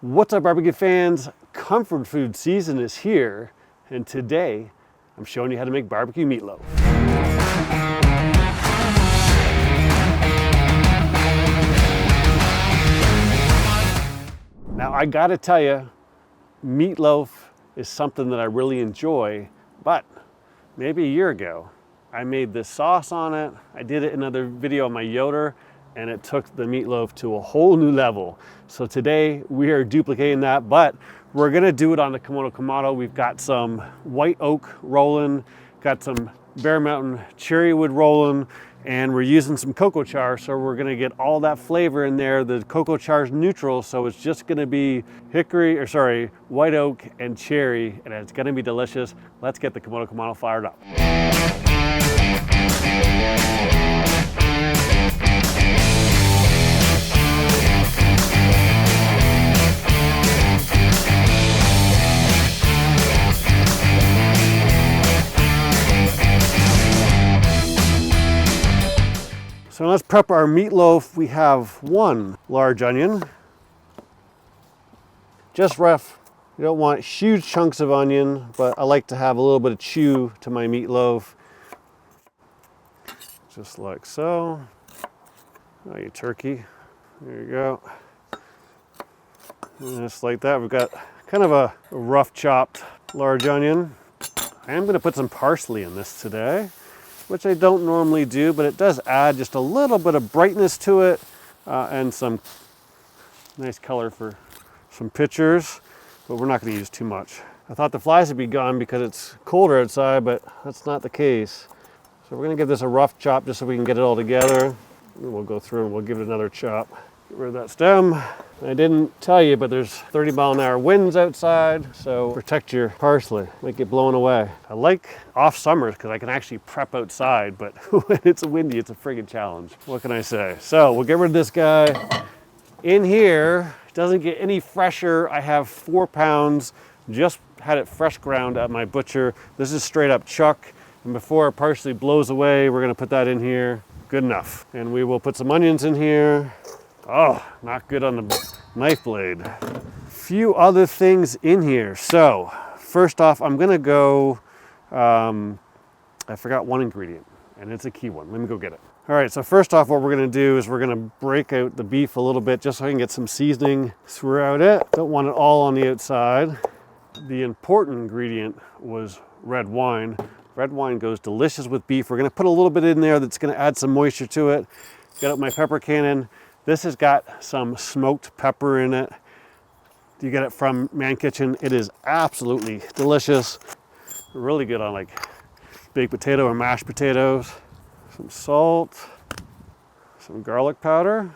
What's up, barbecue fans? Comfort food season is here, and today I'm showing you how to make barbecue meatloaf. Now, I gotta tell you, meatloaf is something that I really enjoy, but maybe a year ago, I made this sauce on it. I did it in another video on my Yoder, and it took the meatloaf to a whole new level. So today we are duplicating that, but we're gonna do it on the Kamado. We've got some white oak rolling, got some Bear Mountain cherry wood rolling, and we're using some cocoa char. So we're gonna get all that flavor in there. The cocoa char is neutral, so it's just gonna be white oak and cherry, and it's gonna be delicious. Let's get the Kamado fired up. So let's prep our meatloaf. We have one large onion, just rough. You don't want huge chunks of onion, but I like to have a little bit of chew to my meatloaf. Just like so. Oh, you turkey. There you go. And just like that, we've got kind of a rough chopped large onion. I am gonna put some parsley in this today, which I don't normally do, but it does add just a little bit of brightness to it and some nice color for some pictures, but we're not gonna use too much. I thought the flies would be gone because it's colder outside, but that's not the case. So we're gonna give this a rough chop just so we can get it all together. And we'll go through and we'll give it another chop. Get rid of that stem. I didn't tell you, but there's 30-mile-an-hour winds outside, so protect your parsley, might get blown away. I like off summers because I can actually prep outside, but when it's windy, it's a friggin' challenge. What can I say? So we'll get rid of this guy. In here, it doesn't get any fresher. I have 4 pounds, just had it fresh ground at my butcher. This is straight up chuck, and before our parsley blows away, we're gonna put that in here. Good enough. And we will put some onions in here. Oh, not good on the knife blade. Few other things in here. So, first off, I'm gonna go, I forgot one ingredient, and it's a key one. Let me go get it. All right, so first off, what we're gonna do is we're gonna break out the beef a little bit just so I can get some seasoning throughout it. Don't want it all on the outside. The important ingredient was red wine. Red wine goes delicious with beef. We're gonna put a little bit in there that's gonna add some moisture to it. Got up my pepper cannon. This has got some smoked pepper in it. You get it from Man Kitchen. It is absolutely delicious. Really good on like baked potato or mashed potatoes. Some salt, some garlic powder.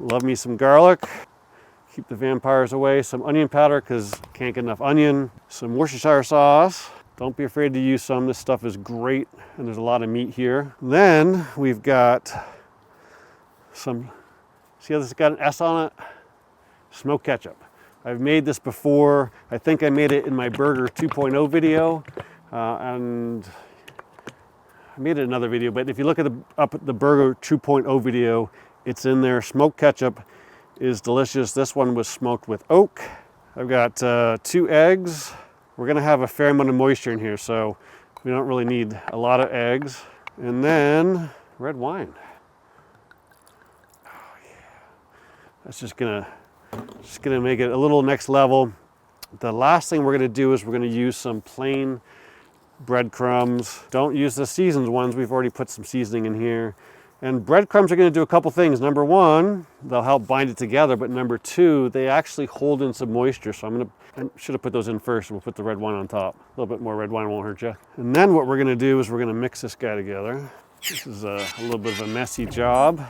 Love me some garlic. Keep the vampires away. Some onion powder because can't get enough onion. Some Worcestershire sauce. Don't be afraid to use some. This stuff is great and there's a lot of meat here. Then we've got some, see how this has got an S on it? Smoked ketchup. I've made this before. I think I made it in my Burger 2.0 video, and I made it in another video, but if you look at the Burger 2.0 video, it's in there. Smoked ketchup is delicious. This one was smoked with oak. I've got 2 eggs. We're gonna have a fair amount of moisture in here, so we don't really need a lot of eggs. And then red wine. That's just gonna make it a little next level. The last thing we're gonna do is we're gonna use some plain breadcrumbs. Don't use the seasoned ones. We've already put some seasoning in here. And breadcrumbs are gonna do a couple things. Number one, they'll help bind it together, but number two, they actually hold in some moisture. So I should have put those in first. We'll put the red wine on top. A little bit more red wine won't hurt you. And then what we're gonna do is we're gonna mix this guy together. This is a little bit of a messy job.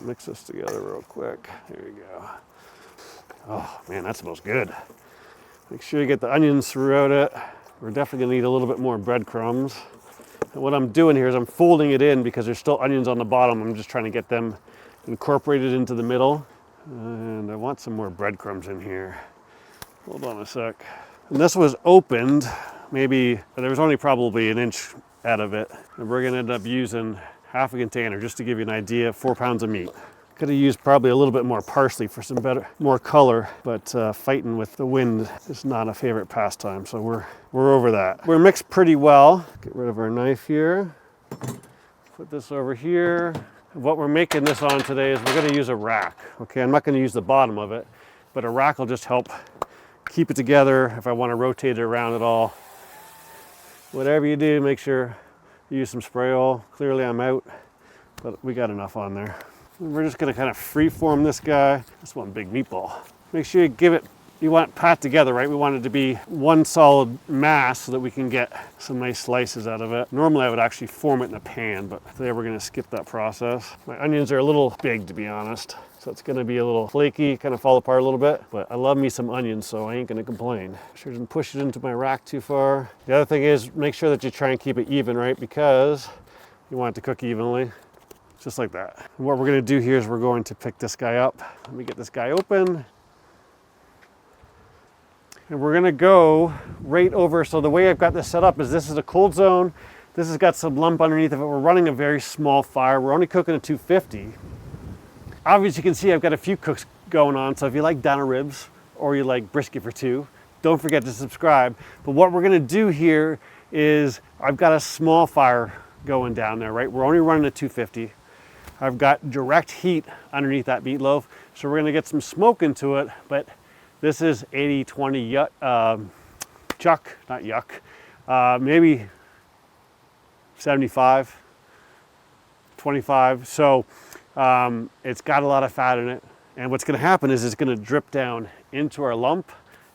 Mix this together real quick. There you go. Oh man, that smells good. Make sure you get the onions throughout it. We're definitely gonna need a little bit more breadcrumbs. And what I'm doing here is I'm folding it in because there's still onions on the bottom. I'm just trying to get them incorporated into the middle. And I want some more breadcrumbs in here. Hold on a sec. And this was opened, there was only probably an inch out of it. And we're gonna end up using half a container, just to give you an idea, 4 pounds of meat. Could have used probably a little bit more parsley for some more color, but fighting with the wind is not a favorite pastime, so we're over that. We're mixed pretty well. Get rid of our knife here. Put this over here. What we're making this on today is we're going to use a rack. Okay, I'm not going to use the bottom of it, but a rack will just help keep it together if I want to rotate it around at all. Whatever you do, make sure you use some spray oil. Clearly I'm out, but we got enough on there. We're just going to kind of free-form this guy. This one big meatball. Make sure you give it, you want it pat together, right? We want it to be one solid mass so that we can get some nice slices out of it. Normally I would actually form it in a pan, but today we're going to skip that process. My onions are a little big, to be honest, so it's going to be a little flaky, kind of fall apart a little bit, but I love me some onions, so I ain't going to complain. Sure didn't push it into my rack too far. The other thing is make sure that you try and keep it even, right? Because you want it to cook evenly. Just like that. And what we're going to do here is we're going to pick this guy up. Let me get this guy open. And we're going to go right over. So the way I've got this set up is this is a cold zone. This has got some lump underneath of it. We're running a very small fire. We're only cooking at 250. Obviously you can see I've got a few cooks going on. So if you like doner ribs or you like brisket for two, don't forget to subscribe. But what we're going to do here is I've got a small fire going down there, right? We're only running at 250. I've got direct heat underneath that meatloaf, so we're going to get some smoke into it, but this is 80-20 chuck, not yuck, maybe 75, 25, so it's got a lot of fat in it, and what's going to happen is it's going to drip down into our lump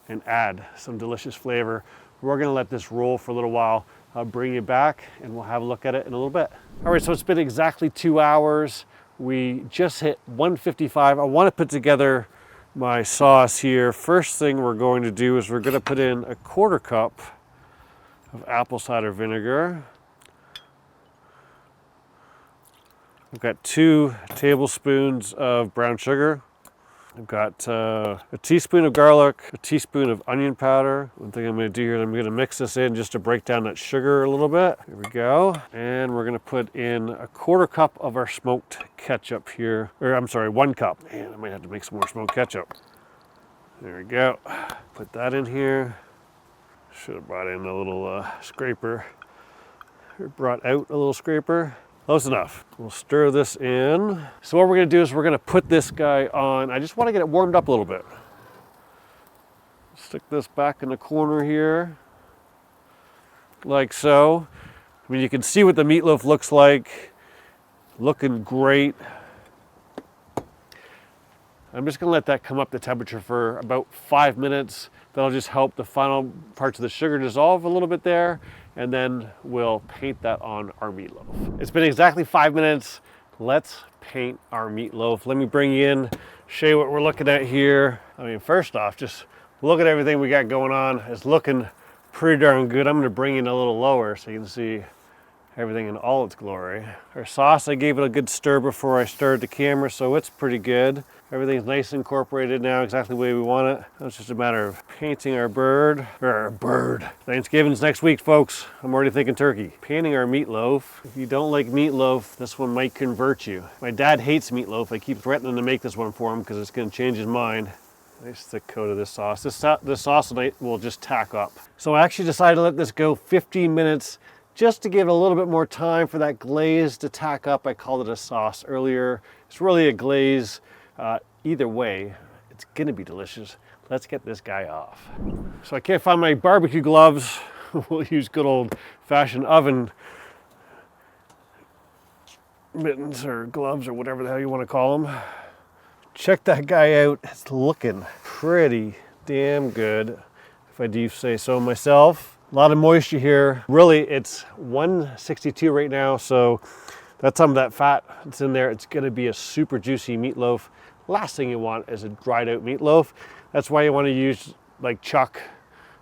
and add some delicious flavor. We're going to let this roll for a little while. I'll bring you back and we'll have a look at it in a little bit. All right, so it's been exactly 2 hours. We just hit 155. I want to put together my sauce here. First thing we're going to do is we're going to put in a 1/4 cup of apple cider vinegar. I've got 2 tablespoons of brown sugar. I've got a teaspoon of garlic, a teaspoon of onion powder. One thing I'm going to do here, I'm going to mix this in just to break down that sugar a little bit. Here we go. And we're going to put in a 1/4 cup of our smoked ketchup here. Or I'm sorry, 1 cup. Man, I might have to make some more smoked ketchup. There we go. Put that in here. Should have brought in a little scraper. Or brought out a little scraper. Close enough. We'll stir this in. So what we're going to do is we're going to put this guy on. I just want to get it warmed up a little bit. Stick this back in the corner here, like so. I mean, you can see what the meatloaf looks like. Looking great. I'm just going to let that come up to temperature for about 5 minutes. That'll just help the final parts of the sugar dissolve a little bit there, and then we'll paint that on our meatloaf. It's been exactly 5 minutes. Let's paint our meatloaf. Let me bring you in, show you what we're looking at here. I mean, first off, just look at everything we got going on. It's looking pretty darn good. I'm going to bring it a little lower so you can see everything in all its glory. Our sauce, I gave it a good stir before I stirred the camera, so it's pretty good. Everything's nice and incorporated now, exactly the way we want it. Now it's just a matter of painting our bird. Thanksgiving's next week, folks. I'm already thinking turkey. Painting our meatloaf. If you don't like meatloaf, this one might convert you. My dad hates meatloaf. I keep threatening to make this one for him because it's going to change his mind. Nice thick coat of this sauce. This sauce will just tack up. So I actually decided to let this go 15 minutes just to give it a little bit more time for that glaze to tack up. I called it a sauce earlier. It's really a glaze. Either way, it's gonna be delicious. Let's get this guy off. So I can't find my barbecue gloves. We'll use good old-fashioned oven mittens or gloves or whatever the hell you want to call them. Check that guy out. It's looking pretty damn good, if I do say so myself. A lot of moisture here. Really, it's 162 right now, so that's some of that fat that's in there. It's gonna be a super juicy meatloaf. Last thing you want is a dried out meatloaf. That's why you want to use like chuck,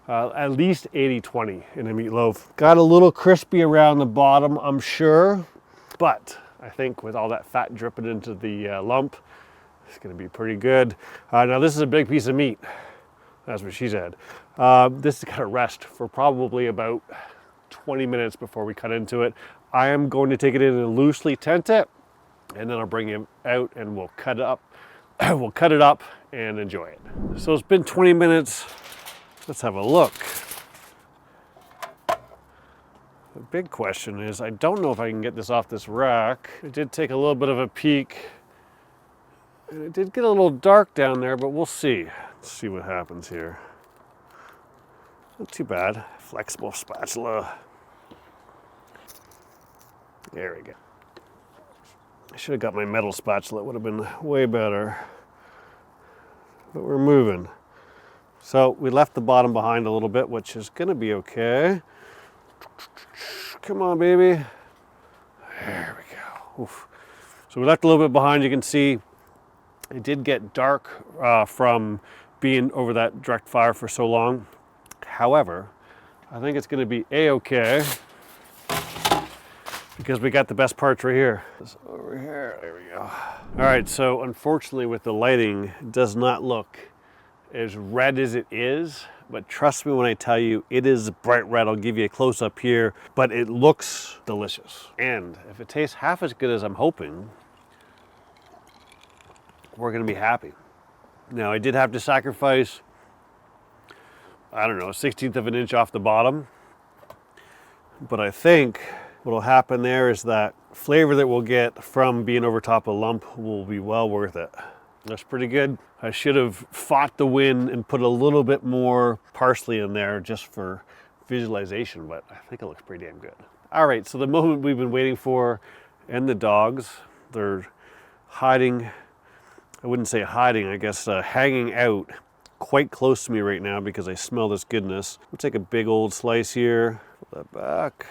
at least 80-20 in a meatloaf. Got a little crispy around the bottom, I'm sure, but I think with all that fat dripping into the lump, it's gonna be pretty good. Now this is a big piece of meat. That's what she said. This is gonna rest for probably about 20 minutes before we cut into it. I am going to take it in and loosely tent it, and then I'll bring him out and we'll cut it up. We'll cut it up and enjoy it. So it's been 20 minutes. Let's have a look. The big question is, I don't know if I can get this off this rack. I did take a little bit of a peek, and it did get a little dark down there, but we'll see. Let's see what happens here. Not too bad. Flexible spatula. There we go. I should have got my metal spatula. It would have been way better. But we're moving. So we left the bottom behind a little bit, which is going to be okay. Come on, baby. There we go. Oof. So we left a little bit behind. You can see it did get dark from being over that direct fire for so long. However, I think it's going to be a-okay because we got the best parts right here. This over here, there we go. All right, so unfortunately with the lighting, it does not look as red as it is, but trust me when I tell you, it is bright red. I'll give you a close up here, but it looks delicious. And if it tastes half as good as I'm hoping, we're gonna be happy. Now, I did have to sacrifice, I don't know, 1/16 of an inch off the bottom, but I think what'll happen there is that flavor that we'll get from being over top of a lump will be well worth it. That's pretty good. I should have fought the wind and put a little bit more parsley in there just for visualization, but I think it looks pretty damn good. All right, so the moment we've been waiting for, and the dogs, they're hiding, I wouldn't say hiding, I guess hanging out quite close to me right now because I smell this goodness. We'll take a big old slice here, put that back.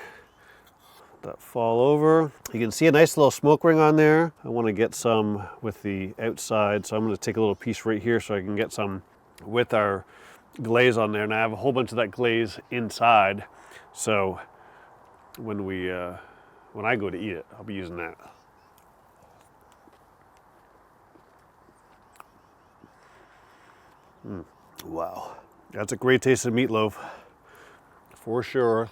That fall over. You can see a nice little smoke ring on there. I want to get some with the outside, so I'm going to take a little piece right here so I can get some with our glaze on there. And I have a whole bunch of that glaze inside, so when I go to eat it, I'll be using that. Wow, that's a great taste of meatloaf for sure.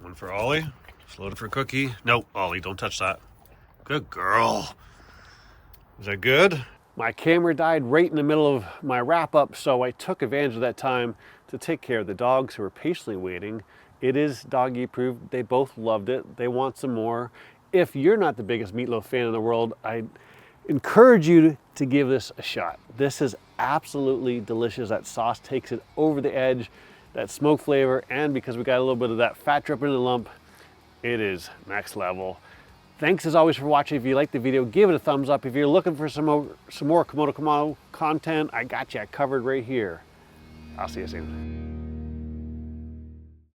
One for Ollie. Just loaded for Cookie. No, Ollie, don't touch that. Good girl. Is that good? My camera died right in the middle of my wrap up, so I took advantage of that time to take care of the dogs who were patiently waiting. It is doggy approved. They both loved it. They want some more. If you're not the biggest meatloaf fan in the world, I encourage you to give this a shot. This is absolutely delicious. That sauce takes it over the edge. That smoke flavor, and because we got a little bit of that fat dripping in the lump, it is next level. Thanks as always for watching. If you liked the video, give it a thumbs up. If you're looking for some more Komodo content, I got you covered right here. I'll see you soon.